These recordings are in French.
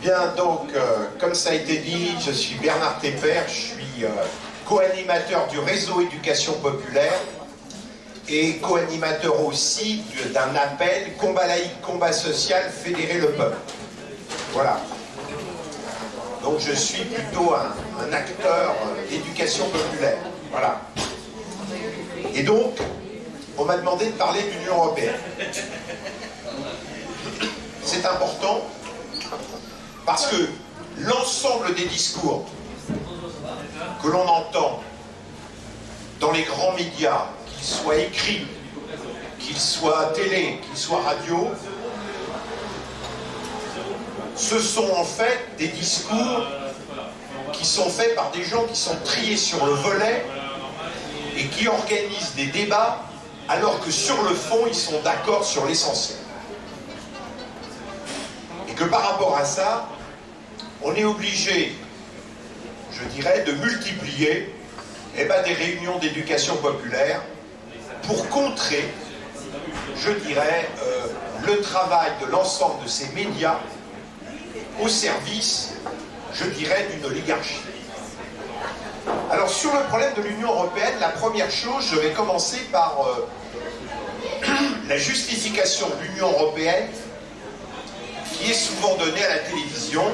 Bien, donc, comme ça a été dit, je suis Bernard Tepper, je suis co-animateur du réseau Éducation Populaire et co-animateur aussi d'un appel Combat laïque, combat social, fédérer le peuple. Voilà. Donc je suis plutôt un acteur d'éducation populaire. Voilà. Et donc, on m'a demandé de parler de l'Union européenne. C'est important parce que l'ensemble des discours que l'on entend dans les grands médias, qu'ils soient écrits, qu'ils soient télé, qu'ils soient radio, ce sont en fait des discours qui sont faits par des gens qui sont triés sur le volet et qui organisent des débats alors que sur le fond, ils sont d'accord sur l'essentiel. Et que par rapport à ça, on est obligé, je dirais, de multiplier des réunions d'éducation populaire pour contrer, je dirais, le travail de l'ensemble de ces médias au service, je dirais, d'une oligarchie. Alors sur le problème de l'Union européenne, la première chose, je vais commencer par la justification de l'Union européenne qui est souvent donnée à la télévision,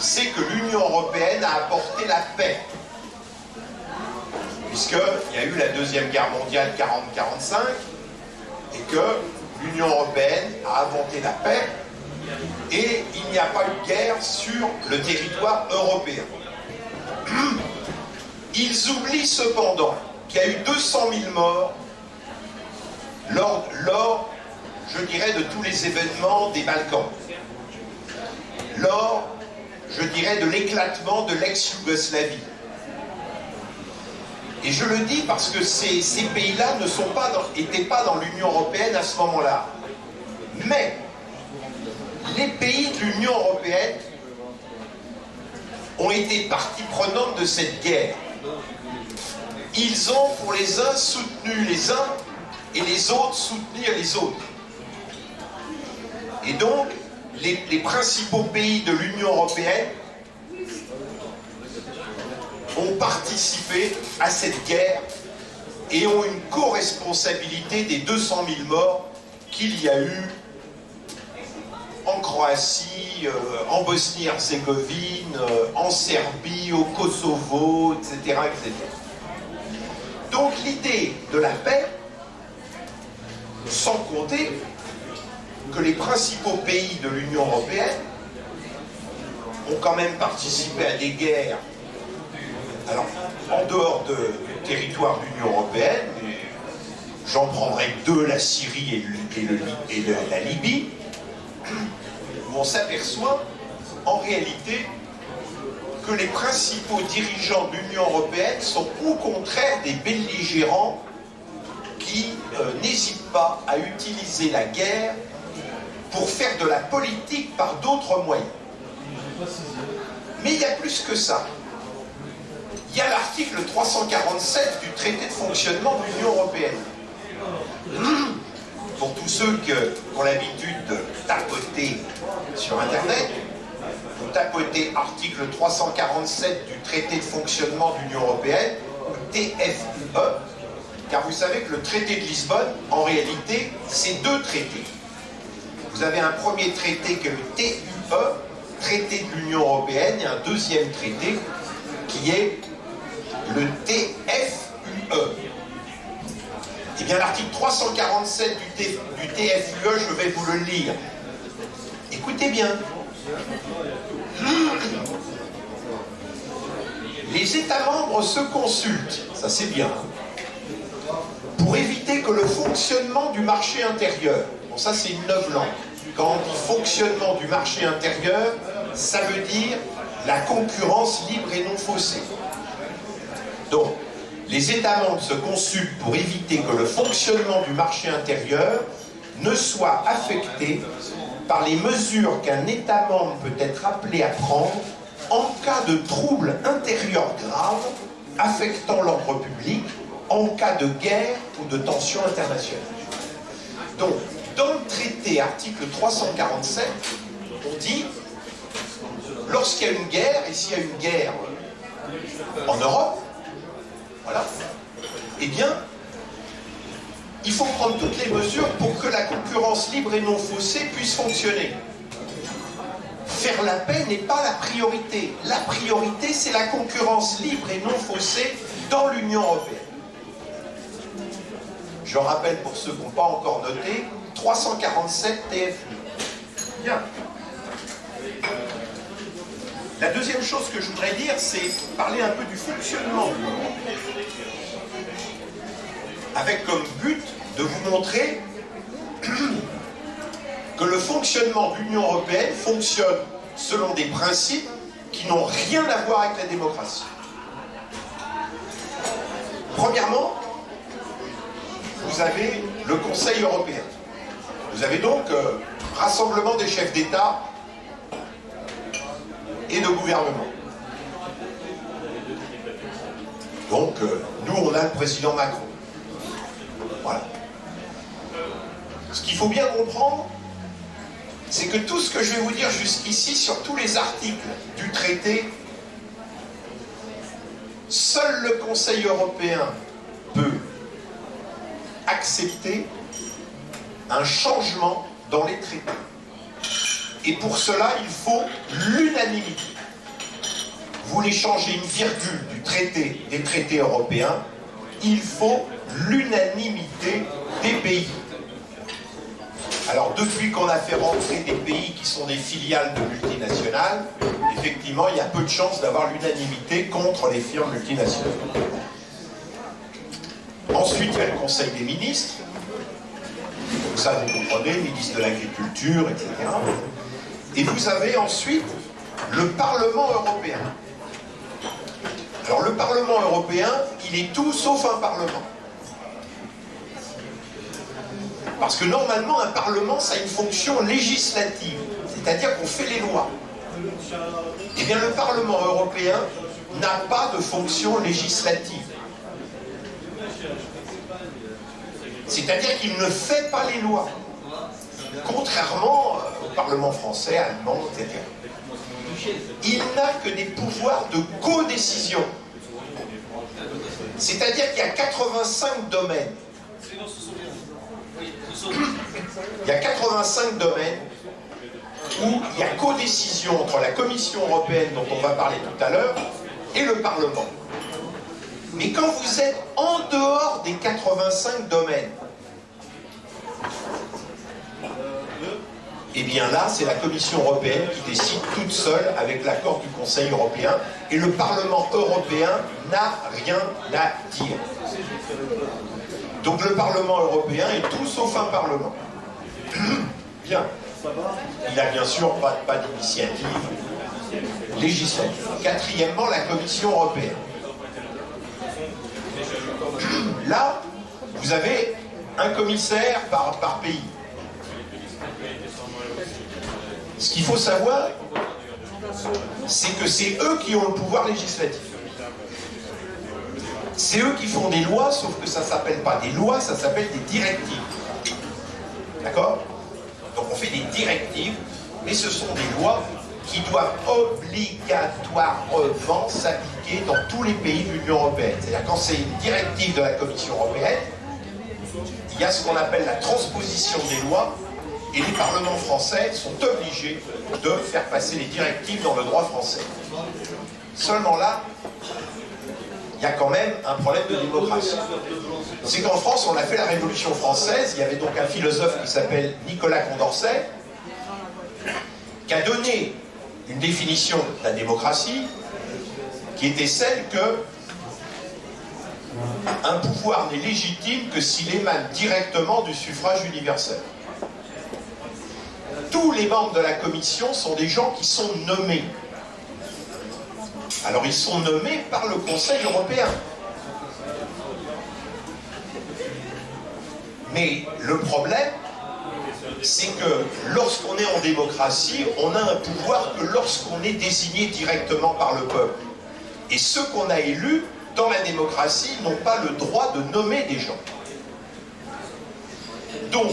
c'est que l'Union européenne a apporté la paix. Puisqu'il y a eu la Deuxième Guerre mondiale 40-45 et que l'Union européenne a inventé la paix et il n'y a pas eu de guerre sur le territoire européen. Ils oublient cependant qu'il y a eu 200 000 morts lors, je dirais, de tous les événements des Balkans. Lors, je dirais, de l'éclatement de l'ex-Yougoslavie. Et je le dis parce que ces pays-là n'étaient pas dans l'Union européenne à ce moment-là. Mais les pays de l'Union européenne ont été partie prenante de cette guerre. Ils ont pour les uns soutenu les uns et les autres soutenir les autres. Et donc, les principaux pays de l'Union européenne ont participé à cette guerre et ont une co-responsabilité des 200 000 morts qu'il y a eu en Croatie, en Bosnie-Herzégovine, en Serbie, au Kosovo, etc., etc. Donc l'idée de la paix, sans compter que les principaux pays de l'Union européenne ont quand même participé à des guerres, alors en dehors du territoire de l'Union européenne, j'en prendrai que deux, la Syrie et la Libye, où on s'aperçoit en réalité que les principaux dirigeants de l'Union européenne sont au contraire des belligérants qui n'hésitent pas à utiliser la guerre pour faire de la politique par d'autres moyens. Mais il y a plus que ça. Il y a l'article 347 du traité de fonctionnement de l'Union européenne. Pour tous ceux qui ont l'habitude de tapoter sur Internet, vous tapotez article 347 du traité de fonctionnement de l'Union européenne, TFUE, car vous savez que le traité de Lisbonne, en réalité, c'est deux traités. Vous avez un premier traité qui est le TUE, traité de l'Union européenne, et un deuxième traité qui est le TFUE. Eh bien, l'article 347 du TFUE, je vais vous le lire. Écoutez bien. Les États membres se consultent, ça c'est bien, pour éviter que le fonctionnement du marché intérieur, bon ça c'est une neuve langue, quand on dit fonctionnement du marché intérieur, ça veut dire la concurrence libre et non faussée. Donc, les États membres se consultent pour éviter que le fonctionnement du marché intérieur ne soit affecté par les mesures qu'un État membre peut être appelé à prendre en cas de troubles intérieurs graves affectant l'ordre public, en cas de guerre ou de tension internationale. Donc, dans le traité, article 347, on dit lorsqu'il y a une guerre, et s'il y a une guerre en Europe, voilà, eh bien, il faut prendre toutes les mesures pour que la concurrence libre et non faussée puisse fonctionner. Faire la paix n'est pas la priorité. La priorité, c'est la concurrence libre et non faussée dans l'Union européenne. Je rappelle pour ceux qui n'ont pas encore noté, 347 TFI. Bien. La deuxième chose que je voudrais dire, c'est parler un peu du fonctionnement de l'Union, avec comme but de vous montrer que le fonctionnement de l'Union européenne fonctionne selon des principes qui n'ont rien à voir avec la démocratie. Premièrement, vous avez le Conseil européen. Vous avez donc rassemblement des chefs d'État et de gouvernement. Donc, nous, on a le président Macron. Voilà. Ce qu'il faut bien comprendre, c'est que tout ce que je vais vous dire jusqu'ici sur tous les articles du traité, seul le Conseil européen peut accepter un changement dans les traités. Et pour cela, il faut l'unanimité. Vous voulez changer une virgule du traité, des traités européens, il faut l'unanimité des pays. Alors, depuis qu'on a fait rentrer des pays qui sont des filiales de multinationales, effectivement, il y a peu de chances d'avoir l'unanimité contre les firmes multinationales. Ensuite, il y a le Conseil des ministres. Donc ça, vous comprenez, ministre de l'Agriculture, etc. Et vous avez ensuite le Parlement européen. Alors, le Parlement européen, il est tout sauf un Parlement. Parce que normalement, un Parlement, ça a une fonction législative, c'est-à-dire qu'on fait les lois. Eh bien, le Parlement européen n'a pas de fonction législative. C'est-à-dire qu'il ne fait pas les lois, contrairement au Parlement français, allemand, etc. Il n'a que des pouvoirs de codécision. C'est-à-dire qu'il y a 85 domaines. Il y a 85 domaines où il y a codécision entre la Commission européenne, dont on va parler tout à l'heure, et le Parlement. Mais quand vous êtes en dehors des 85 domaines, eh bien là, c'est la Commission européenne qui décide toute seule avec l'accord du Conseil européen, et le Parlement européen n'a rien à dire. Donc le Parlement européen est tout sauf un Parlement. Bien. Il n'a bien sûr pas d'initiative législative. Quatrièmement, la Commission européenne. Là, vous avez un commissaire par pays. Ce qu'il faut savoir, c'est que c'est eux qui ont le pouvoir législatif. C'est eux qui font des lois, sauf que ça ne s'appelle pas des lois, ça s'appelle des directives. D'accord? Donc on fait des directives, mais ce sont des lois qui doivent obligatoirement s'appliquer dans tous les pays de l'Union européenne. C'est-à-dire quand c'est une directive de la Commission européenne, il y a ce qu'on appelle la transposition des lois, et les parlements français sont obligés de faire passer les directives dans le droit français. Seulement là, il y a quand même un problème de démocratie. C'est qu'en France, on a fait la Révolution française, il y avait donc un philosophe qui s'appelle Nicolas Condorcet, qui a donné une définition de la démocratie, qui était celle que un pouvoir n'est légitime que s'il émane directement du suffrage universel. Tous les membres de la Commission sont des gens qui sont nommés. Alors ils sont nommés par le Conseil européen. Mais le problème, c'est que lorsqu'on est en démocratie, on a un pouvoir que lorsqu'on est désigné directement par le peuple. Et ceux qu'on a élus dans la démocratie n'ont pas le droit de nommer des gens. Donc,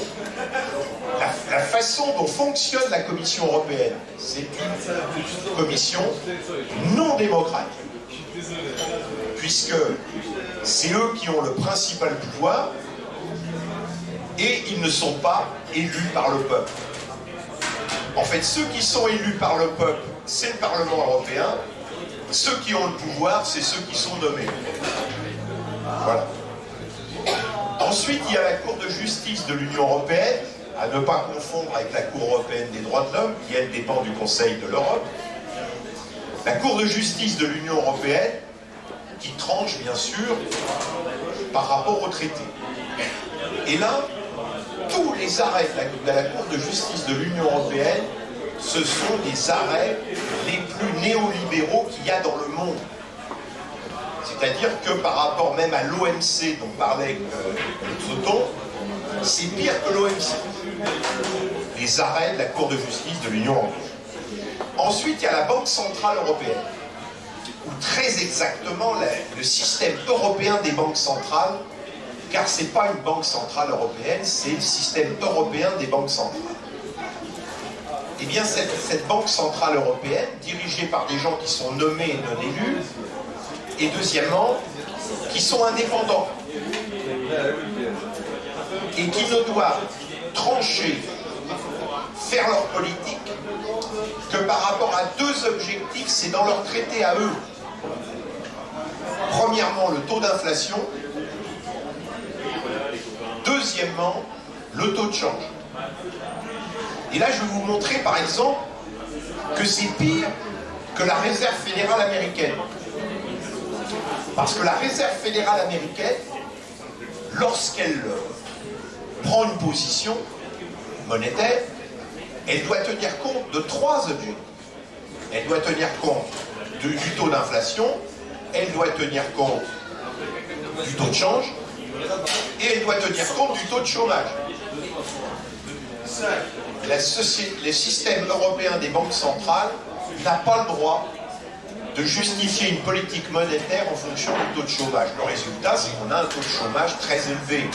la la façon dont fonctionne la Commission européenne, c'est une commission non démocratique, puisque c'est eux qui ont le principal pouvoir et ils ne sont pas élus par le peuple. En fait, ceux qui sont élus par le peuple, c'est le Parlement européen. Ceux qui ont le pouvoir, c'est ceux qui sont nommés. Voilà. Ensuite, il y a la Cour de justice de l'Union européenne, à ne pas confondre avec la Cour européenne des droits de l'homme, qui elle dépend du Conseil de l'Europe. La Cour de justice de l'Union européenne, qui tranche bien sûr par rapport au traité. Et là, tous les arrêts de la Cour de justice de l'Union européenne, ce sont les arrêts les plus néolibéraux qu'il y a dans le monde. C'est-à-dire que par rapport même à l'OMC dont parlait Soton, c'est pire que l'OMC. Les arrêts de la Cour de justice de l'Union européenne. Ensuite, il y a la Banque centrale européenne, ou très exactement le système européen des banques centrales, car ce n'est pas une banque centrale européenne, c'est le système européen des banques centrales. Eh bien, cette banque centrale européenne, dirigée par des gens qui sont nommés et non élus, et deuxièmement, qui sont indépendants, et qui ne doivent trancher, faire leur politique, que par rapport à deux objectifs, c'est dans leur traité à eux. Premièrement, le taux d'inflation. Deuxièmement, le taux de change. Et là, je vais vous montrer, par exemple, que c'est pire que la Réserve fédérale américaine. Parce que la Réserve fédérale américaine, lorsqu'elle prend une position monétaire, elle doit tenir compte de trois objectifs. Elle doit tenir compte du taux d'inflation, elle doit tenir compte du taux de change, et elle doit tenir compte du taux de chômage. Le système européen des banques centrales n'a pas le droit de justifier une politique monétaire en fonction du taux de chômage. Le résultat, c'est qu'on a un taux de chômage très élevé.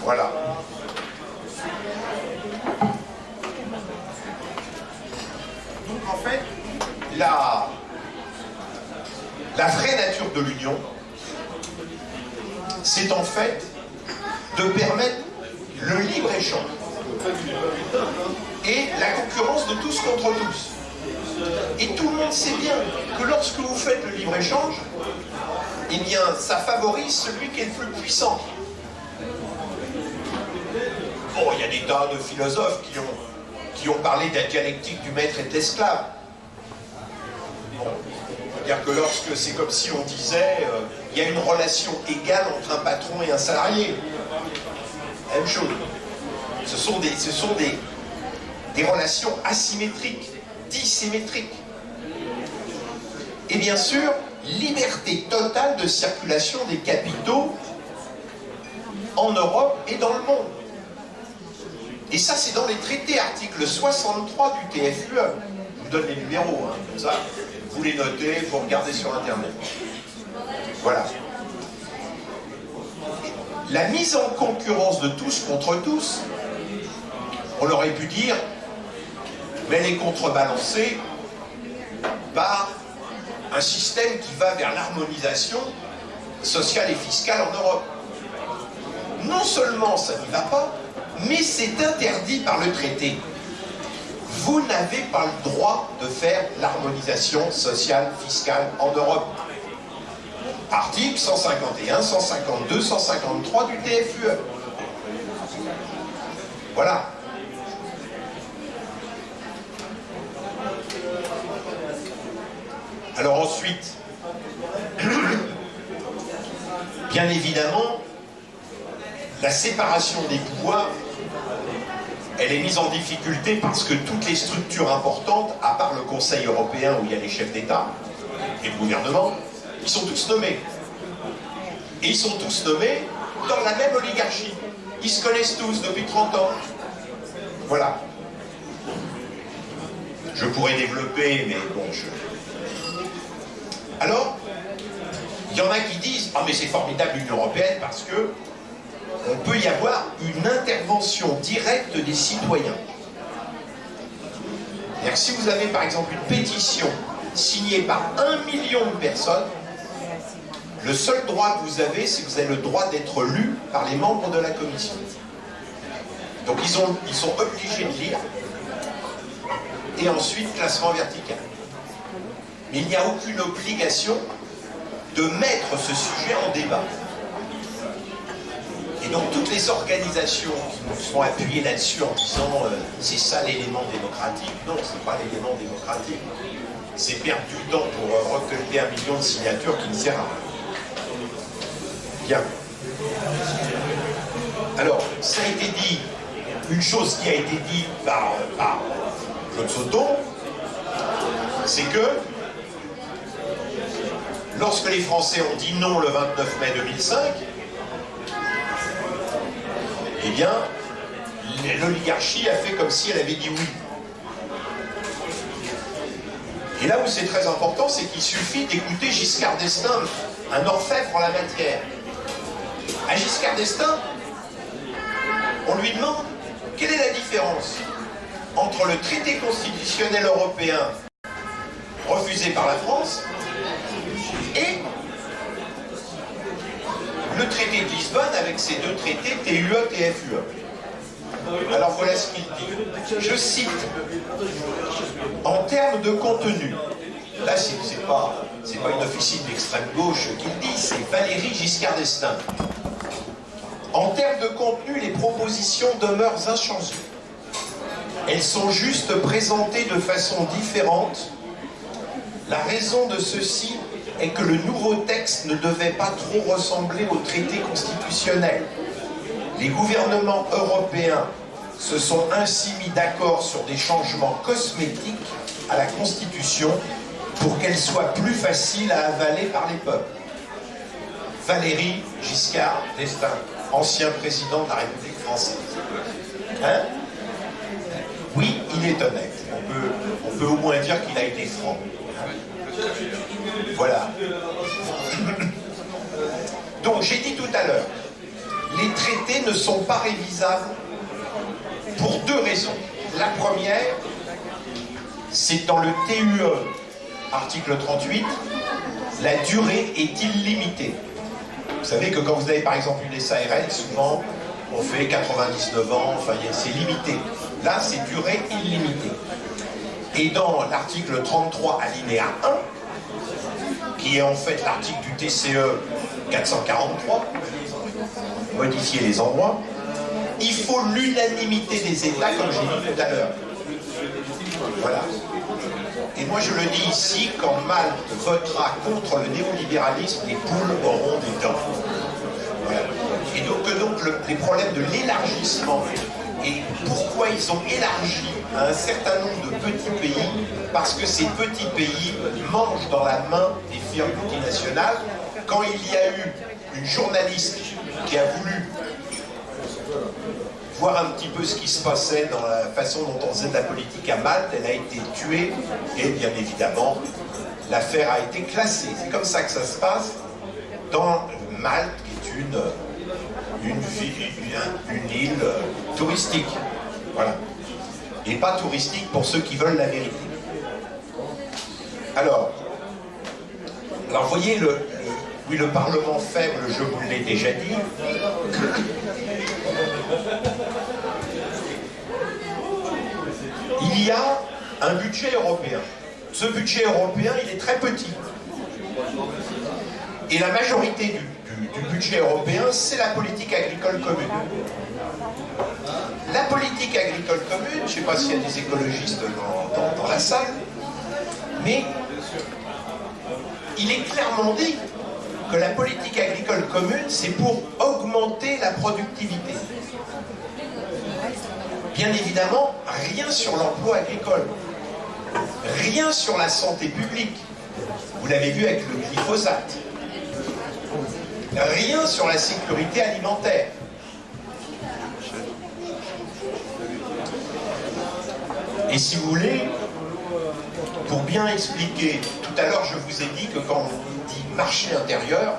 Voilà. Donc en fait, la vraie nature de l'Union, c'est en fait de permettre le libre-échange et la concurrence de tous contre tous. Et tout le monde sait bien que lorsque vous faites le libre-échange, eh bien, ça favorise celui qui est le plus puissant. Bon, il y a des tas de philosophes qui ont parlé de la dialectique du maître et de l'esclave. Bon, c'est-à-dire que lorsque c'est comme si on disait il y a une relation égale entre un patron et un salarié. Même chose. Ce sont des relations asymétriques, dissymétriques. Et bien sûr, liberté totale de circulation des capitaux en Europe et dans le monde. Et ça, c'est dans les traités, article 63 du TFUE. Je vous donne les numéros, hein, comme ça, vous les notez, vous regardez sur Internet. Voilà. La mise en concurrence de tous contre tous, on aurait pu dire, mais elle est contrebalancée par un système qui va vers l'harmonisation sociale et fiscale en Europe. Non seulement ça n'y va pas, mais c'est interdit par le traité. Vous n'avez pas le droit de faire l'harmonisation sociale fiscale en Europe. Article 151, 152, 153 du TFUE. Voilà. Alors ensuite, bien évidemment, la séparation des pouvoirs, elle est mise en difficulté parce que toutes les structures importantes, à part le Conseil européen où il y a les chefs d'État et le gouvernement, ils sont tous nommés. Et ils sont tous nommés dans la même oligarchie. Ils se connaissent tous depuis 30 ans. Voilà. Je pourrais développer, mais bon, Alors, il y en a qui disent « Ah mais c'est formidable l'Union européenne parce que on peut y avoir une intervention directe des citoyens. C'est-à-dire que si vous avez par exemple une pétition signée par 1 million de personnes, le seul droit que vous avez, c'est que vous avez le droit d'être lu par les membres de la commission. Donc ils sont obligés de lire, et ensuite classement vertical. Mais il n'y a aucune obligation de mettre ce sujet en débat. Et donc toutes les organisations qui se sont appuyées là-dessus en disant c'est ça l'élément démocratique, non, c'est pas l'élément démocratique. C'est perdre du temps pour recueillir 1 million de signatures qui ne sert à rien. Bien. Alors, ça a été dit, une chose qui a été dite par Claude Sauton, c'est que lorsque les Français ont dit non le 29 mai 2005, eh bien, l'oligarchie a fait comme si elle avait dit oui. Et là où c'est très important, c'est qu'il suffit d'écouter Giscard d'Estaing, un orfèvre en la matière. À Giscard d'Estaing, on lui demande quelle est la différence entre le traité constitutionnel européen refusé par la France et le traité de Lisbonne avec ses deux traités TUE et FUE. Alors voilà ce qu'il dit. Je cite, en termes de contenu, là c'est pas une officine d'extrême gauche qui le dit, c'est Valéry Giscard d'Estaing. En termes de contenu, les propositions demeurent inchangées. Elles sont juste présentées de façon différente. La raison de ceci est que le nouveau texte ne devait pas trop ressembler au traité constitutionnel. Les gouvernements européens se sont ainsi mis d'accord sur des changements cosmétiques à la Constitution pour qu'elle soit plus facile à avaler par les peuples. Valéry Giscard d'Estaing, ancien président de la République française. Hein? Oui, il est honnête. On peut au moins dire qu'il a été franc. Voilà. Donc j'ai dit tout à l'heure, les traités ne sont pas révisables pour deux raisons. La première, c'est dans le TUE, article 38, la durée est illimitée. Vous savez que quand vous avez par exemple une SARL, souvent on fait 99 ans, enfin c'est limité. Là c'est durée illimitée. Et dans l'article 33 alinéa 1, qui est en fait l'article du TCE 443, modifier les endroits, il faut l'unanimité des États, comme j'ai dit tout à l'heure. Voilà. Et moi je le dis ici, quand Malte votera contre le néolibéralisme, les poules auront des dents. Voilà. Et donc les problèmes de l'élargissement, et pourquoi ils ont élargi à un certain nombre de petits pays, parce que ces petits pays mangent dans la main des firmes multinationales. Quand il y a eu une journaliste qui a voulu voir un petit peu ce qui se passait dans la façon dont on faisait de la politique à Malte, elle a été tuée et bien évidemment l'affaire a été classée. C'est comme ça que ça se passe dans Malte, qui est une île touristique. Voilà. Et pas touristique pour ceux qui veulent la vérité. Alors vous voyez, le Parlement faible, je vous l'ai déjà dit. Il y a un budget européen. Ce budget européen, il est très petit. Et la majorité du budget européen, c'est la politique agricole commune. La politique agricole commune, je ne sais pas s'il y a des écologistes dans la salle, mais il est clairement dit que la politique agricole commune, c'est pour augmenter la productivité. Bien évidemment, rien sur l'emploi agricole, rien sur la santé publique. Vous l'avez vu avec le glyphosate. Rien sur la sécurité alimentaire. Et si vous voulez, pour bien expliquer, tout à l'heure je vous ai dit que quand on dit marché intérieur,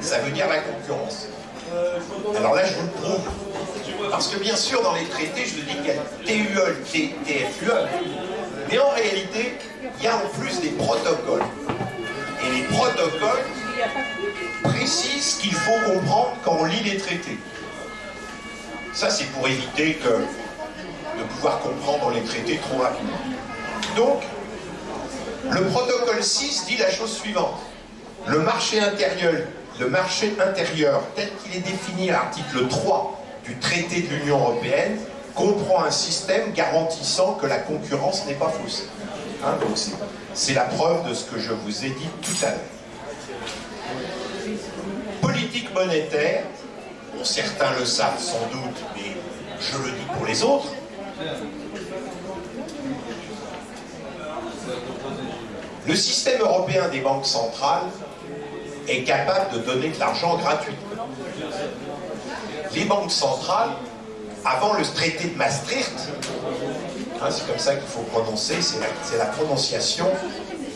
ça veut dire la concurrence. Alors là, je vous le prouve. Parce que bien sûr, dans les traités, je vous dis qu'il y a TUE, TFUE, mais en réalité, il y a en plus des protocoles. Et les protocoles précisent ce qu'il faut comprendre quand on lit les traités. Ça, c'est pour éviter de pouvoir comprendre les traités trop rapidement. Donc, le protocole 6 dit la chose suivante. Le marché intérieur tel qu'il est défini à l'article 3 du traité de l'Union européenne, comprend un système garantissant que la concurrence n'est pas faussée. Hein, donc c'est la preuve de ce que je vous ai dit tout à l'heure. Politique monétaire, bon, certains le savent sans doute, mais je le dis pour les autres. Le système européen des banques centrales est capable de donner de l'argent gratuitement. Les banques centrales, avant le traité de Maastricht, hein, c'est comme ça qu'il faut prononcer, c'est la prononciation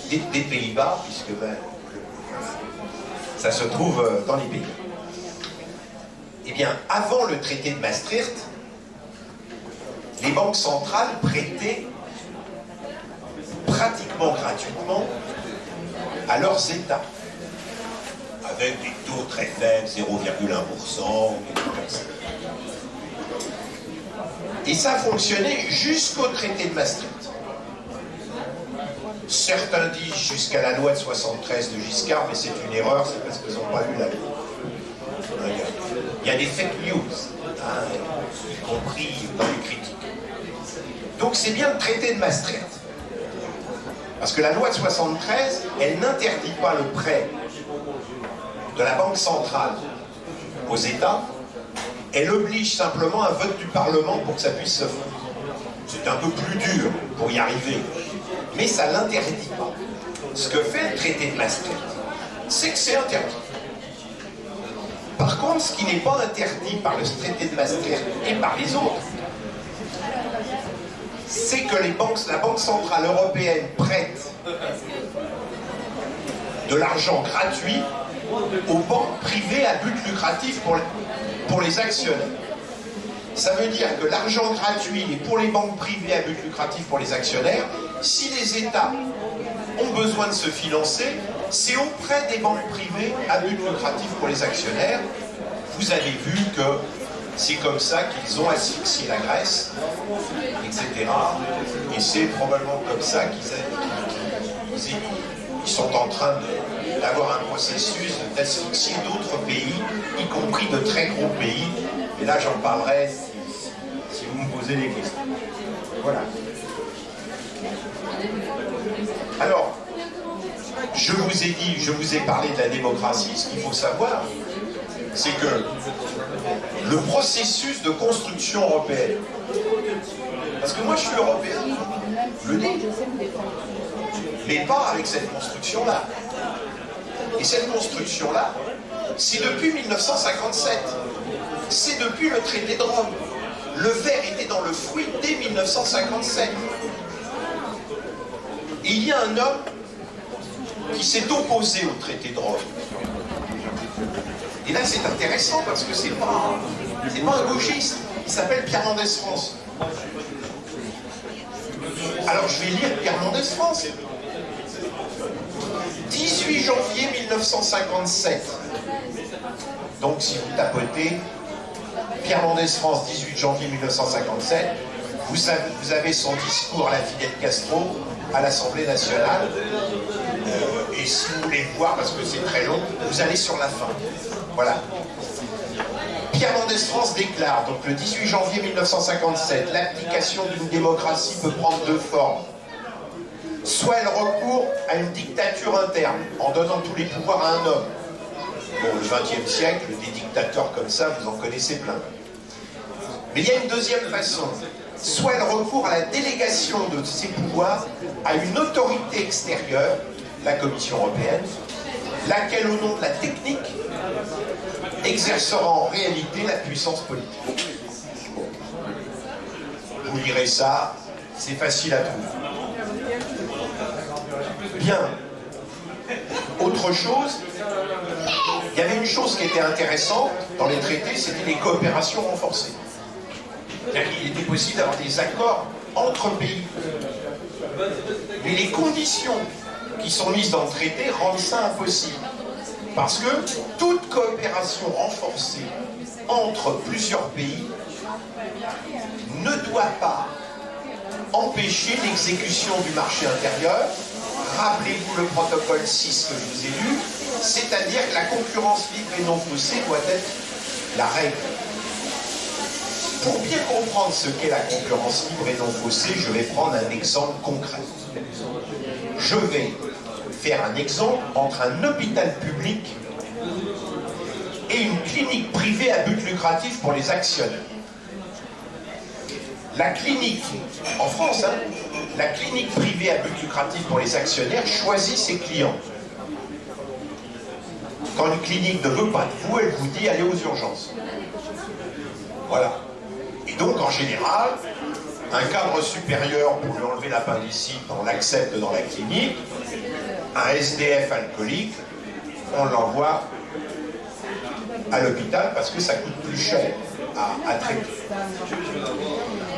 des Pays-Bas, puisque ça se trouve dans les Pays-Bas. Eh bien, avant le traité de Maastricht, les banques centrales prêtaient pratiquement gratuitement à leurs États, avec des taux très faibles, 0,1%, et ça fonctionnait jusqu'au traité de Maastricht. Certains disent jusqu'à la loi de 73 de Giscard, mais c'est une erreur, c'est parce qu'ils n'ont pas lu la loi. Il y a des fake news, hein, y compris dans les critiques. Donc c'est bien le traité de Maastricht. Parce que la loi de 73, elle n'interdit pas le prêt de la Banque centrale aux États, elle oblige simplement un vote du Parlement pour que ça puisse se faire. C'est un peu plus dur pour y arriver, mais ça ne l'interdit pas. Ce que fait le traité de Maastricht, c'est que c'est interdit. Par contre, ce qui n'est pas interdit par le traité de Maastricht et par les autres, c'est que la Banque centrale européenne prête de l'argent gratuit aux banques privées à but lucratif pour les actionnaires. Ça veut dire que l'argent gratuit est pour les banques privées à but lucratif pour les actionnaires. Si les États ont besoin de se financer, c'est auprès des banques privées à but lucratif pour les actionnaires. Vous avez vu que c'est comme ça qu'ils ont asphyxié la Grèce, etc. Et c'est probablement comme ça qu'ils sont en train d'avoir un processus d'asphyxier d'autres pays, y compris de très gros pays. Et là, j'en parlerai si vous me posez des questions. Voilà. Alors, je vous ai parlé de la démocratie. Ce qu'il faut savoir, c'est que le processus de construction européenne, parce que moi je suis européen, je le dis, mais pas avec cette construction-là. Et cette construction-là, c'est depuis 1957. C'est depuis le traité de Rome. Le ver était dans le fruit dès 1957. Et il y a un homme qui s'est opposé au traité de Rome. Et là c'est intéressant parce que c'est pas un gauchiste. Il s'appelle Pierre Mendès France. Alors je vais lire Pierre Mendès France. 18 janvier 1957. Donc si vous tapotez Pierre Mendès France, 18 janvier 1957, vous avez son discours à la Fidel Castro à l'Assemblée nationale. Et si vous voulez le voir, parce que c'est très long, vous allez sur la fin. Voilà. Pierre Mendès France déclare, donc le 18 janvier 1957, l'application d'une démocratie peut prendre deux formes. Soit elle recourt à une dictature interne, en donnant tous les pouvoirs à un homme. Bon, le XXe siècle, des dictateurs comme ça, vous en connaissez plein. Mais il y a une deuxième façon. Soit elle recourt à la délégation de ses pouvoirs à une autorité extérieure, la Commission européenne, laquelle, au nom de la technique, exercera en réalité la puissance politique. Vous lirez ça, c'est facile à trouver. Bien. Au autre chose, il y avait une chose qui était intéressante dans les traités, c'était les coopérations renforcées. C'est-à-dire qu'il était possible d'avoir des accords entre pays. Mais les conditions qui sont mises dans le traité rendent ça impossible. Parce que toute coopération renforcée entre plusieurs pays ne doit pas empêcher l'exécution du marché intérieur. Rappelez-vous le protocole 6 que je vous ai lu, c'est-à-dire que la concurrence libre et non faussée doit être la règle. Pour bien comprendre ce qu'est la concurrence libre et non faussée, je vais prendre un exemple concret. Je vais faire un exemple entre un hôpital public et une clinique privée à but lucratif pour les actionnaires. La clinique, en France, la clinique privée à but lucratif pour les actionnaires choisit ses clients. Quand une clinique ne veut pas de vous, elle vous dit allez aux urgences. Voilà. Et donc, en général, un cadre supérieur pour lui enlever l'appendicite, on l'accepte dans la clinique. Un SDF alcoolique, on l'envoie à l'hôpital parce que ça coûte plus cher à traiter.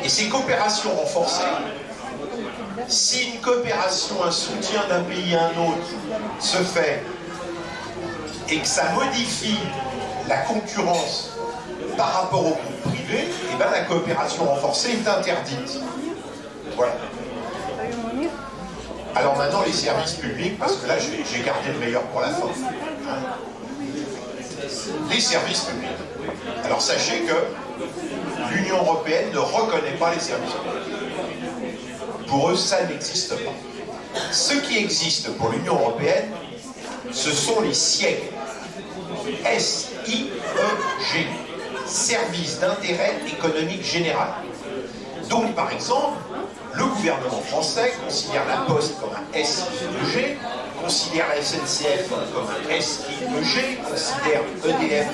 Et ces coopérations renforcées, si une coopération, un soutien d'un pays à un autre se fait et que ça modifie la concurrence par rapport au groupe privé, et bien la coopération renforcée est interdite. Voilà. Alors maintenant les services publics, parce que là j'ai gardé le meilleur pour la fin. Les services publics. Alors sachez que l'Union européenne ne reconnaît pas les services publics. Pour eux, ça n'existe pas. Ce qui existe pour l'Union européenne, ce sont les SIEG. S-I-E-G. Services d'intérêt économique général. Donc, par exemple, le gouvernement français considère la Poste comme un SIEG, considère la SNCF comme un SIEG, considère EDF,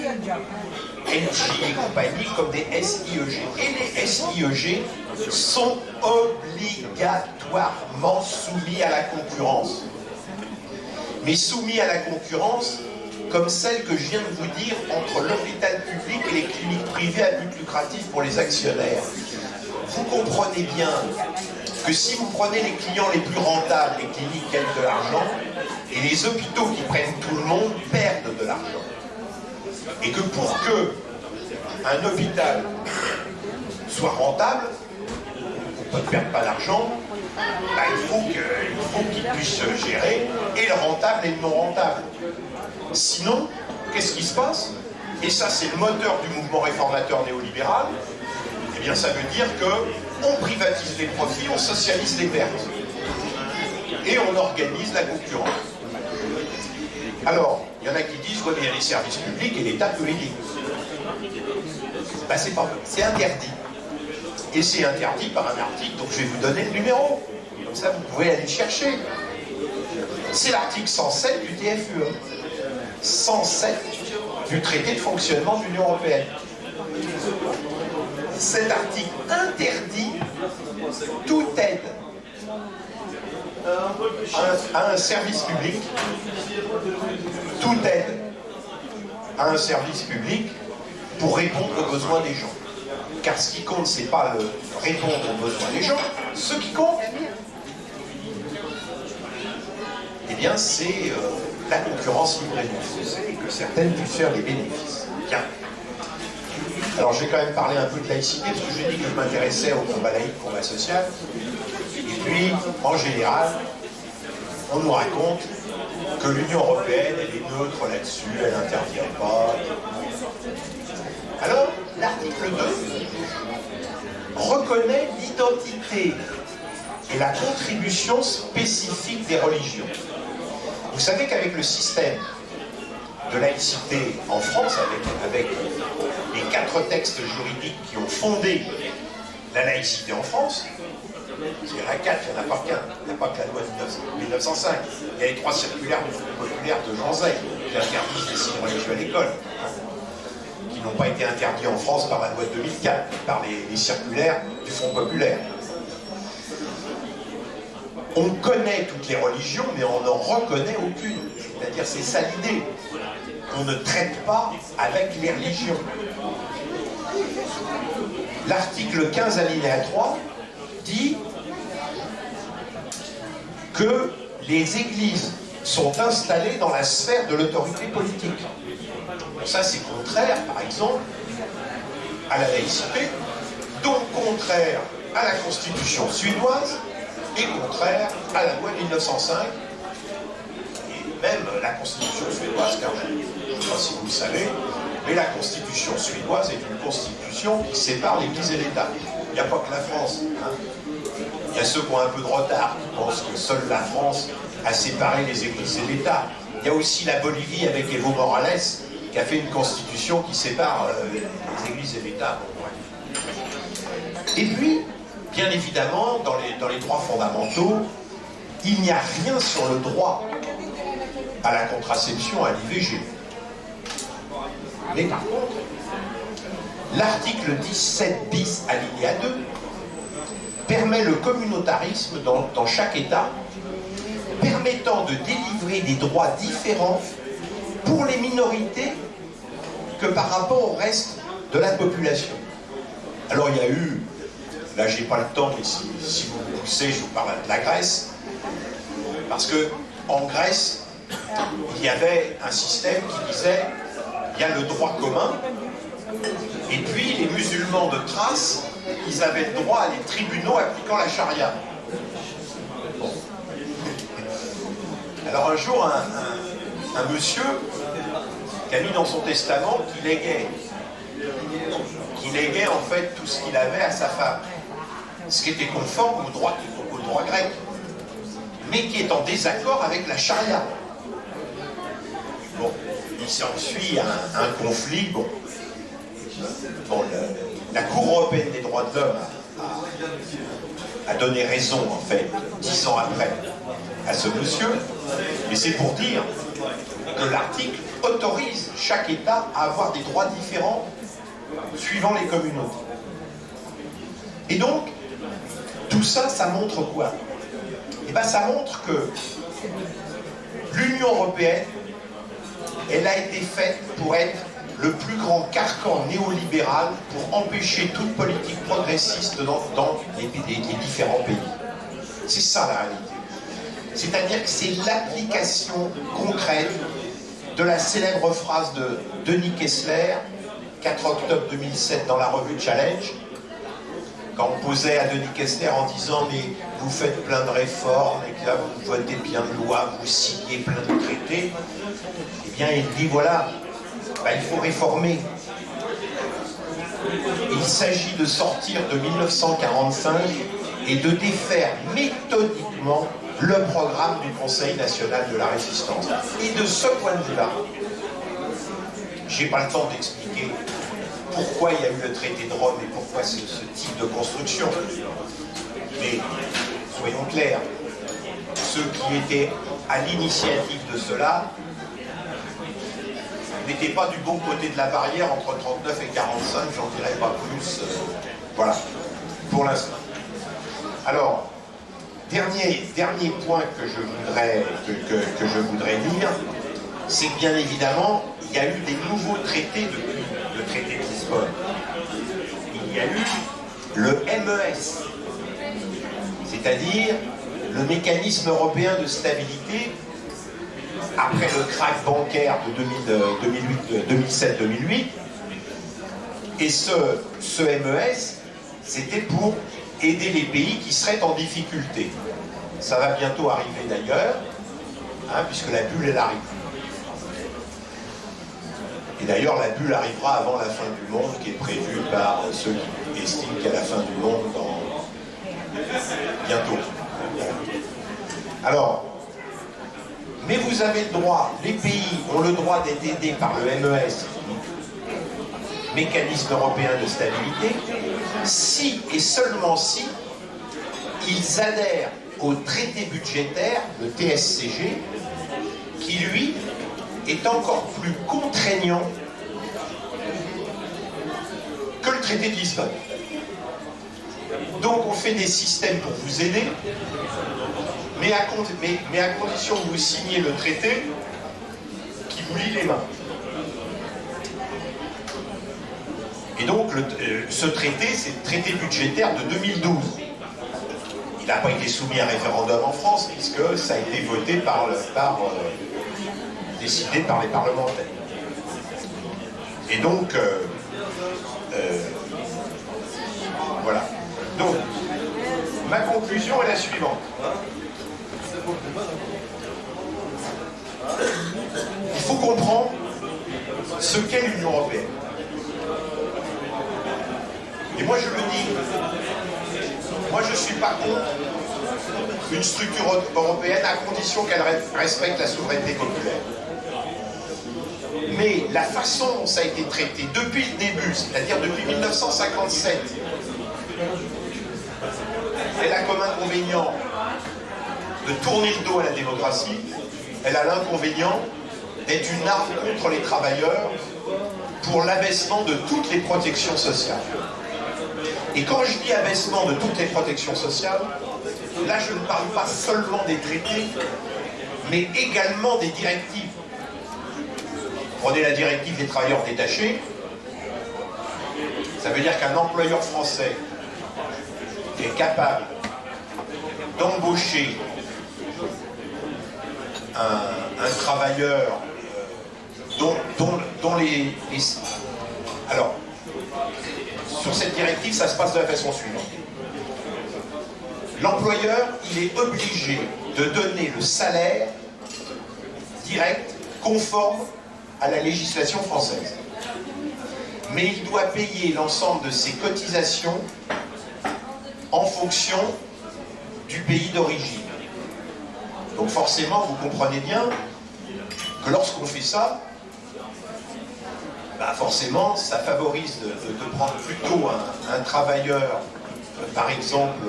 Engie et compagnie comme des SIEG. Et les SIEG sont obligatoirement soumis à la concurrence. Mais soumis à la concurrence comme celle que je viens de vous dire entre l'hôpital public et les cliniques privées à but lucratif pour les actionnaires. Vous comprenez bien que si vous prenez les clients les plus rentables, les cliniques gagnent de l'argent, et les hôpitaux qui prennent tout le monde perdent de l'argent. Et que pour que un hôpital soit rentable, on ne perd pas d'argent, bah, il faut qu'il puisse gérer et le rentable et le non rentable. Sinon, qu'est-ce qui se passe? Et ça, c'est le moteur du mouvement réformateur néolibéral. Eh bien, ça veut dire qu'on privatise les profits, on socialise les pertes. Et on organise la concurrence. Alors, il y en a qui disent, ouais, mais il y a les services publics et l'État peut les dire. Ben, c'est pas vrai, c'est interdit. Et c'est interdit par un article, donc je vais vous donner le numéro. Comme ça, vous pouvez aller chercher. C'est l'article 107 du TFUE. 107 du traité de fonctionnement de l'Union européenne. Cet article interdit toute aide à un service public, toute aide à un service public pour répondre aux besoins des gens. Car ce qui compte, c'est pas le répondre aux besoins des gens, ce qui compte, eh bien, c'est la concurrence libre et non faussée et que certaines puissent faire des bénéfices. Bien. Alors, je vais quand même parler un peu de laïcité, parce que j'ai dit que je m'intéressais au combat laïque, combat social. Et puis, en général, on nous raconte que l'Union européenne, elle est neutre là-dessus, elle n'intervient pas. Alors, l'article 2 reconnaît l'identité et la contribution spécifique des religions. Vous savez qu'avec le système de laïcité en France, avec les 4 textes juridiques qui ont fondé la laïcité en France, parce qu'il y en a 4, il n'y en a pas qu'un, il n'y a pas que la loi de 1905, il y a les 3 circulaires du Front populaire de Jean Zay, qui interdisent les signes religieux à l'école, qui n'ont pas été interdits en France par la loi de 2004, par les circulaires du Front populaire. On connaît toutes les religions, mais on n'en reconnaît aucune. C'est-à-dire, c'est ça l'idée. On ne traite pas avec les religions. L'article 15 alinéa 3 dit que les églises sont installées dans la sphère de l'autorité politique. Ça, c'est contraire, par exemple, à la laïcité, donc contraire à la Constitution suédoise et contraire à la loi de 1905 et même la Constitution suédoise, car je ne sais pas si vous le savez, mais la Constitution suédoise est une constitution qui sépare l'Église et l'État. Il n'y a pas que la France. Hein. Il y a ceux qui ont un peu de retard, qui pensent que seule la France a séparé les Églises et l'État. Il y a aussi la Bolivie avec Evo Morales, qui a fait une constitution qui sépare les Églises et l'État. Et puis, bien évidemment, dans les droits fondamentaux, il n'y a rien sur le droit à la contraception, à l'IVG. Mais par contre, l'article 17 bis alinéa 2 permet le communautarisme dans chaque État, permettant de délivrer des droits différents pour les minorités que par rapport au reste de la population. Alors il y a eu, là j'ai pas le temps, mais si vous me poussez, je vous parle de la Grèce, parce que en Grèce, il y avait un système qui disait, il y a le droit commun, et puis les musulmans de Thrace, ils avaient le droit à des tribunaux appliquant la charia. Bon. Alors un jour, un monsieur qui a mis dans son testament qu'il léguait en fait tout ce qu'il avait à sa femme, ce qui était conforme au droit grec, mais qui est en désaccord avec la charia. Bon, il s'ensuit un conflit. Bon, la Cour européenne des droits de l'homme a donné raison, en fait, 10 ans après, à ce monsieur, mais c'est pour dire que l'article autorise chaque État à avoir des droits différents suivant les communautés. Et donc, tout ça, ça montre quoi? Eh bien, ça montre que l'Union européenne, elle a été faite pour être le plus grand carcan néolibéral pour empêcher toute politique progressiste dans les différents pays. C'est ça la réalité. C'est-à-dire que c'est l'application concrète de la célèbre phrase de Denis Kessler, 4 octobre 2007 dans la revue Challenge, quand on posait à Denis Kessler en disant « mais vous faites plein de réformes, et que là vous votez bien de lois, vous signez plein de traités », eh bien il dit voilà, il faut réformer. Il s'agit de sortir de 1945 et de défaire méthodiquement le programme du Conseil national de la résistance. Et de ce point de vue-là, j'ai pas le temps d'expliquer pourquoi il y a eu le traité de Rome et pourquoi ce type de construction. Mais soyons clairs, ceux qui étaient à l'initiative de cela n'étaient pas du bon côté de la barrière entre 39 et 45, j'en dirais pas plus. Voilà, pour l'instant. Alors, dernier point que je voudrais dire, c'est que bien évidemment, il y a eu des nouveaux traités depuis le traité de Lisbonne. Il y a eu le MES, c'est-à-dire le mécanisme européen de stabilité après le krach bancaire de 2007-2008. Et ce MES, c'était pour aider les pays qui seraient en difficulté. Ça va bientôt arriver d'ailleurs, puisque la bulle, elle arrive. Et d'ailleurs, la bulle arrivera avant la fin du monde, qui est prévue par ceux qui estiment qu'il y a la fin du monde bientôt. Alors, mais vous avez le droit, les pays ont le droit d'être aidés par le MES, mécanisme européen de stabilité, si et seulement si ils adhèrent au traité budgétaire, le TSCG, qui lui est encore plus contraignant que le traité de Lisbonne. Donc on fait des systèmes pour vous aider, mais à condition que vous signiez le traité qui vous lie les mains. Et donc, ce traité, c'est le traité budgétaire de 2012. Il n'a pas été soumis à référendum en France, puisque ça a été voté décidé par les parlementaires. Et donc, voilà. Donc, ma conclusion est la suivante. Il faut comprendre ce qu'est l'Union européenne. Et moi je le dis, moi je ne suis pas contre une structure européenne à condition qu'elle respecte la souveraineté populaire. Mais la façon dont ça a été traité depuis le début, c'est-à-dire depuis 1957, elle a comme inconvénient de tourner le dos à la démocratie, elle a l'inconvénient d'être une arme contre les travailleurs pour l'abaissement de toutes les protections sociales. Et quand je dis abaissement de toutes les protections sociales, là je ne parle pas seulement des traités, mais également des directives. Prenez la directive des travailleurs détachés, ça veut dire qu'un employeur français est capable d'embaucher un travailleur dont les... Alors, sur cette directive, ça se passe de la façon suivante. L'employeur, il est obligé de donner le salaire direct, conforme à la législation française. Mais il doit payer l'ensemble de ses cotisations en fonction du pays d'origine. Donc forcément, vous comprenez bien que lorsqu'on fait ça, bah forcément, ça favorise de prendre plutôt un travailleur, par exemple,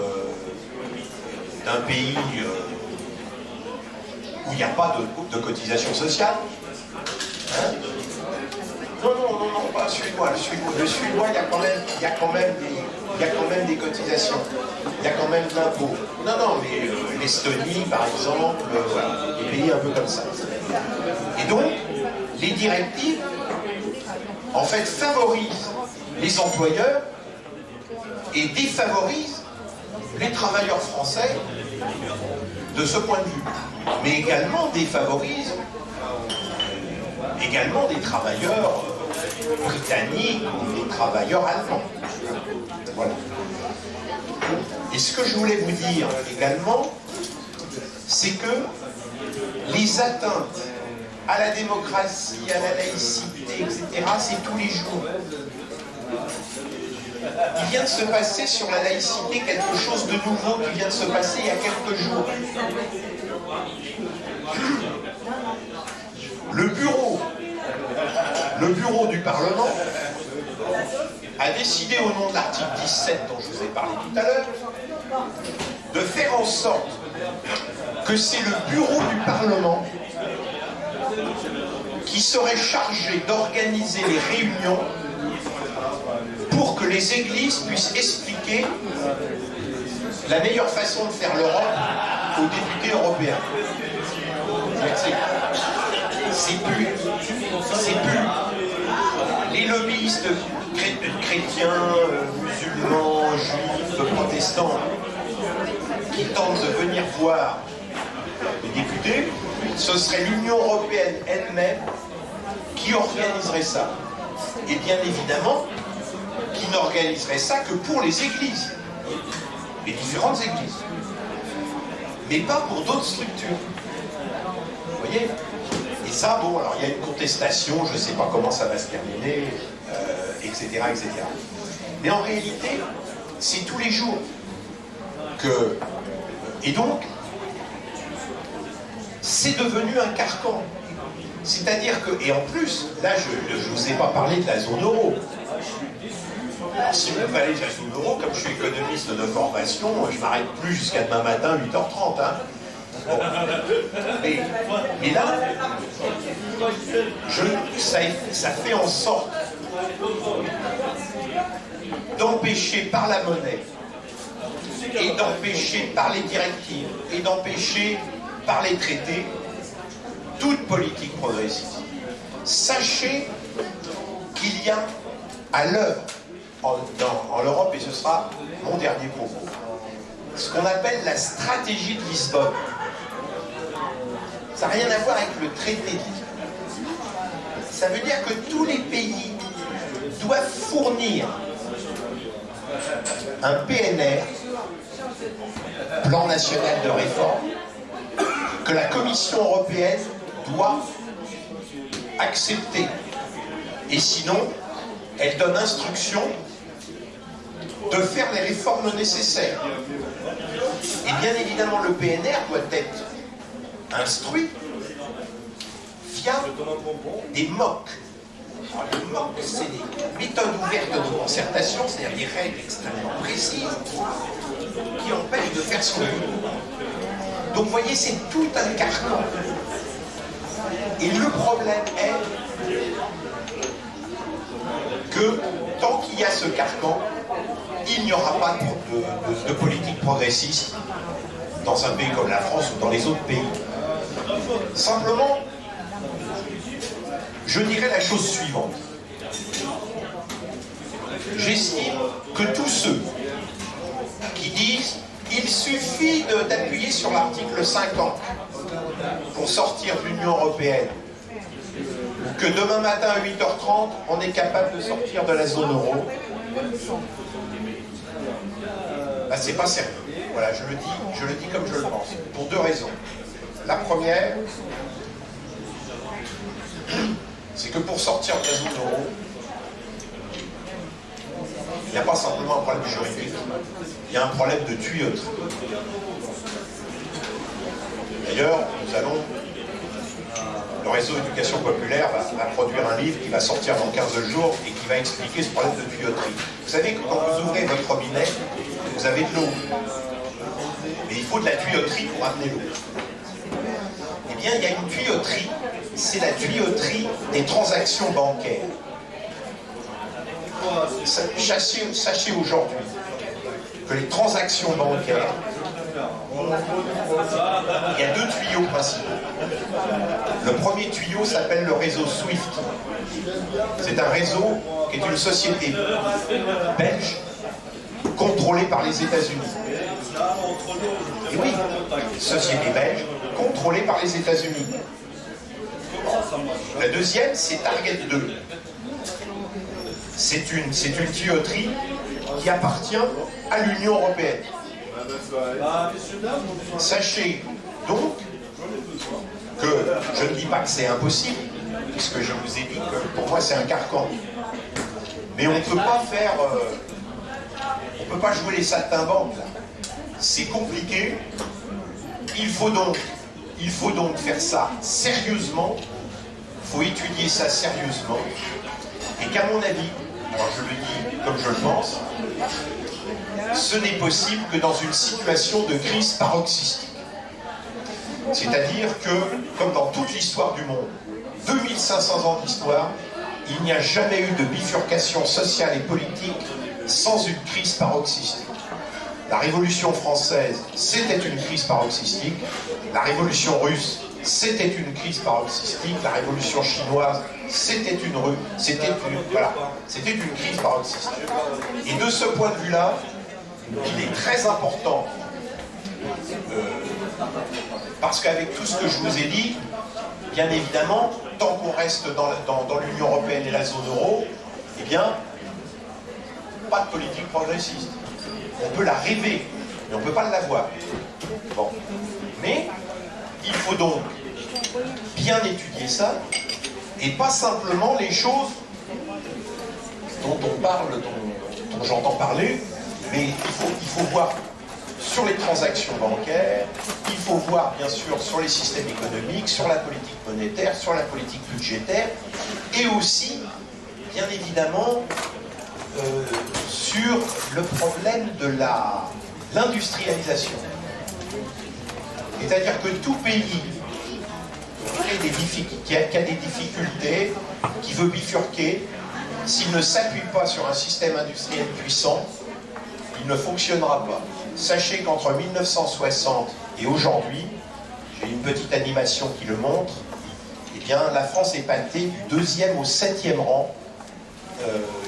d'un pays où il n'y a pas de cotisation sociale. Hein? Non, pas suédois. Le suédois, il y a quand même des cotisations. Il y a quand même de l'impôt. Non, mais l'Estonie, par exemple, voilà, des pays un peu comme ça. Et donc, les directives, en fait, favorisent les employeurs et défavorisent les travailleurs français de ce point de vue. Mais également défavorisent des travailleurs britanniques ou des travailleurs allemands. Voilà. Et ce que je voulais vous dire également, c'est que les atteintes à la démocratie, à la laïcité, etc., c'est tous les jours. Il vient de se passer sur la laïcité quelque chose de nouveau qui vient de se passer il y a quelques jours. Le bureau du Parlement a décidé au nom de l'article 17 dont je vous ai parlé tout à l'heure de faire en sorte que c'est le bureau du Parlement qui serait chargé d'organiser les réunions pour que les églises puissent expliquer la meilleure façon de faire l'Europe aux députés européens. C'est plus les lobbyistes chrétiens, musulmans, juifs, protestants qui tentent de venir voir les députés, ce serait l'Union européenne elle-même qui organiserait ça. Et bien évidemment, qui n'organiserait ça que pour les églises, les différentes églises, mais pas pour d'autres structures. Vous voyez ? Et ça, bon, alors il y a une contestation, je ne sais pas comment ça va se terminer, etc., etc. Mais en réalité, c'est tous les jours que... Et donc, c'est devenu un carcan. C'est-à-dire que, et en plus, là, je ne vous ai pas parlé de la zone euro. Alors, si vous parlez de la zone euro, comme je suis économiste de formation, je ne m'arrête plus jusqu'à demain matin, 8h30. Hein. Bon. Mais là, ça fait en sorte d'empêcher par la monnaie et d'empêcher par les directives et d'empêcher par les traités toute politique progressiste. Sachez qu'il y a à l'œuvre en l'Europe, et ce sera mon dernier propos, ce qu'on appelle la stratégie de Lisbonne. Ça n'a rien à voir avec le traité de Lisbonne. Ça veut dire que tous les pays doivent fournir un PNR, plan national de réforme, que la Commission européenne doit accepter. Et sinon, elle donne instruction de faire les réformes nécessaires. Et bien évidemment, le PNR doit être instruit via des MOC. Alors, les MOC, c'est des méthodes ouvertes de concertation, c'est-à-dire des règles extrêmement précises qui empêchent de faire ce qu'on veut. Donc vous voyez, c'est tout un carcan. Et le problème est que tant qu'il y a ce carcan, il n'y aura pas de politique progressiste dans un pays comme la France ou dans les autres pays. Simplement, je dirais la chose suivante. J'estime que tous ceux qui disent il suffit d'appuyer sur l'article 50 pour sortir de l'Union européenne, ou que demain matin à 8h30, on est capable de sortir de la zone euro, ben, c'est pas sérieux. Voilà, je le dis comme je le pense, pour deux raisons. La première, c'est que pour sortir de la zone euro, il n'y a pas simplement un problème juridique, il y a un problème de tuyauterie. D'ailleurs, le réseau éducation populaire va produire un livre qui va sortir dans 15 jours et qui va expliquer ce problème de tuyauterie. Vous savez que quand vous ouvrez votre robinet, vous avez de l'eau. Mais il faut de la tuyauterie pour amener l'eau. Eh bien, il y a une tuyauterie, c'est la tuyauterie des transactions bancaires. Sachez aujourd'hui que les transactions bancaires, il y a deux tuyaux principaux. Le premier tuyau s'appelle le réseau SWIFT. C'est un réseau qui est une société belge contrôlée par les États-Unis. Et oui, société belge contrôlée par les États-Unis. La deuxième, c'est Target 2. C'est une tuyauterie qui appartient à l'Union européenne. Sachez donc que je ne dis pas que c'est impossible, puisque je vous ai dit que pour moi c'est un carcan. Mais on ne peut pas faire... on ne peut pas jouer les saltimbanques là. C'est compliqué. Il faut donc faire ça sérieusement. Il faut étudier ça sérieusement. Et qu'à mon avis, alors je le dis comme je le pense, ce n'est possible que dans une situation de crise paroxystique. C'est-à-dire que, comme dans toute l'histoire du monde, 2500 ans d'histoire, il n'y a jamais eu de bifurcation sociale et politique sans une crise paroxystique. La Révolution française, c'était une crise paroxystique. La Révolution russe, c'était une crise paroxystique. La Révolution chinoise, c'était une crise paroxystique. Et de ce point de vue-là, il est très important, parce qu'avec tout ce que je vous ai dit, bien évidemment, tant qu'on reste dans l'Union européenne et la zone euro, eh bien, pas de politique progressiste. On peut la rêver, mais on ne peut pas l'avoir. Bon. Mais il faut donc bien étudier ça, et pas simplement les choses dont on parle, dont j'entends parler, mais il faut voir sur les transactions bancaires, il faut voir bien sûr sur les systèmes économiques, sur la politique monétaire, sur la politique budgétaire, et aussi, bien évidemment, sur le problème de l'industrialisation. C'est-à-dire que tout pays qui a des difficultés, qui veut bifurquer, s'il ne s'appuie pas sur un système industriel puissant, il ne fonctionnera pas. Sachez qu'entre 1960 et aujourd'hui, j'ai une petite animation qui le montre, eh bien, la France est passée du 2e au 7e rang,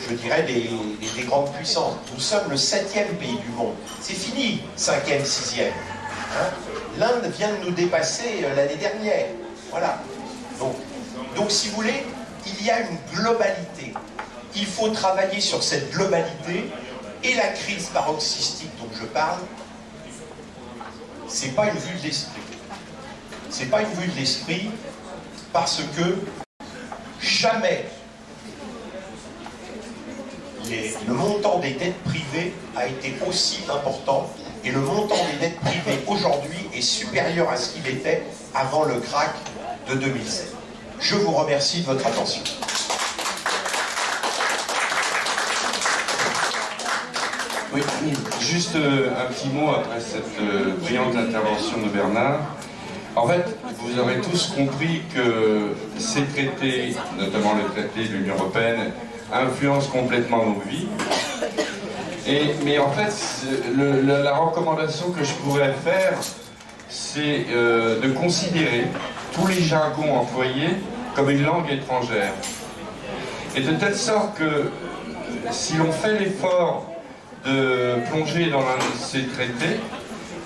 je dirais, des grandes puissances. Nous sommes le 7e pays du monde. C'est fini, 5e, 6e. Hein? L'Inde vient de nous dépasser l'année dernière. Voilà. Donc, si vous voulez, il y a une globalité. Il faut travailler sur cette globalité, et la crise paroxystique dont je parle, c'est pas une vue de l'esprit. C'est pas une vue de l'esprit parce que jamais le montant des dettes privées a été aussi important, et le montant des dettes privées aujourd'hui est supérieur à ce qu'il était avant le krach de 2007. Je vous remercie de votre attention. Oui, juste un petit mot après cette brillante intervention de Bernard. En fait, vous aurez tous compris que ces traités, notamment le traité de l'Union européenne, influencent complètement nos vies. Mais en fait, la recommandation que je pourrais faire, c'est de considérer tous les jargons employés comme une langue étrangère. Et de telle sorte que si l'on fait l'effort de plonger dans l'un de ces traités,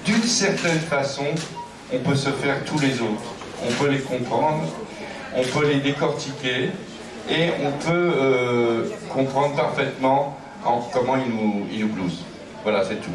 d'une certaine façon, on peut se faire tous les autres. On peut les comprendre, on peut les décortiquer, et on peut comprendre parfaitement comment ils nous blousent. Voilà, c'est tout.